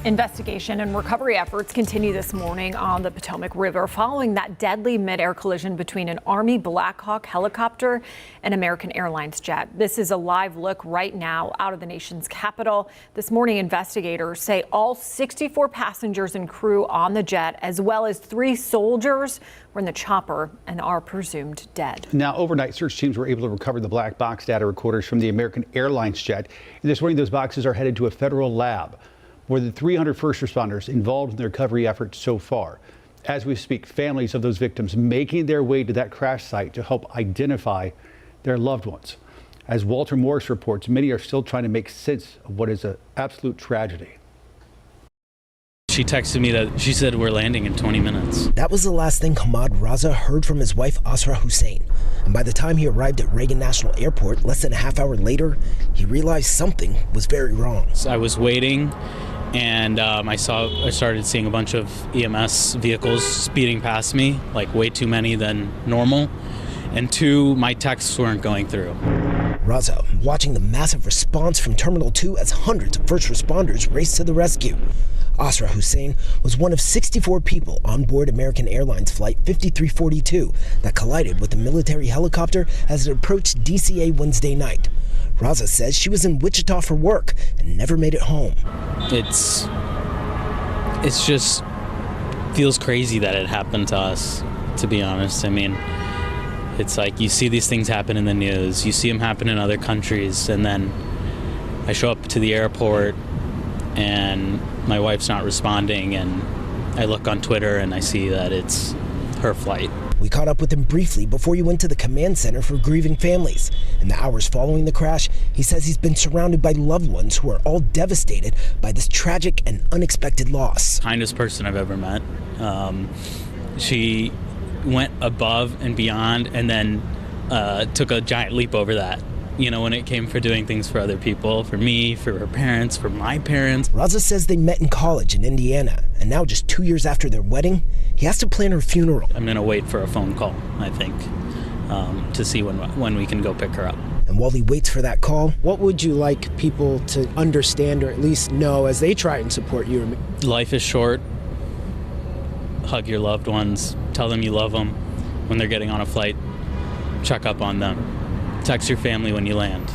Investigation and recovery efforts continue this morning on the Potomac River following that deadly midair collision between an Army Black Hawk helicopter and American Airlines jet. This is a live look right now out of the nation's capital. This morning, investigators say all 64 passengers and crew on the jet, as well as 3 soldiers, were in the chopper and are presumed dead. Now, overnight search teams were able to recover the black box data recorders from the American Airlines jet. And this morning, those boxes are headed to a federal lab. More than 300 first responders involved in the recovery efforts so far. As we speak, families of those victims making their way to that crash site to help identify their loved ones. As Walter Morris reports, many are still trying to make sense of what is an absolute tragedy. She texted me that she said we're landing in 20 minutes. That was the last thing Hamad Raza heard from his wife, Asra Hussein. And by the time he arrived at Reagan National Airport, less than a half hour later, he realized something was very wrong. So I was waiting, and I started seeing a bunch of EMS vehicles speeding past me, like way too many than normal. And 2, my texts weren't going through. Raza watching the massive response from Terminal 2 as hundreds of first responders raced to the rescue. Asra Hussein was one of 64 people on board American Airlines Flight 5342 that collided with a military helicopter as it approached DCA Wednesday night. Raza says she was in Wichita for work and never made it home. It's just feels crazy that it happened to us, to be honest. I mean, it's like you see these things happen in the news, you see them happen in other countries, and then I show up to the airport and my wife's not responding, and I look on Twitter and I see that it's her flight. We caught up with him briefly before he went to the command center for grieving families. In the hours following the crash, he says he's been surrounded by loved ones who are all devastated by this tragic and unexpected loss. Kindest person I've ever met. She went above and beyond, and then took a giant leap over that. You know, when it came for doing things for other people, for me, for her parents, for my parents. Raza says they met in college in Indiana, and now just 2 years after their wedding, he has to plan her funeral. I'm gonna wait for a phone call, I think, to see when we can go pick her up. And while he waits for that call, what would you like people to understand or at least know as they try and support you? Life is short. Hug your loved ones. Tell them you love them. When they're getting on a flight, check up on them. Text your family when you land.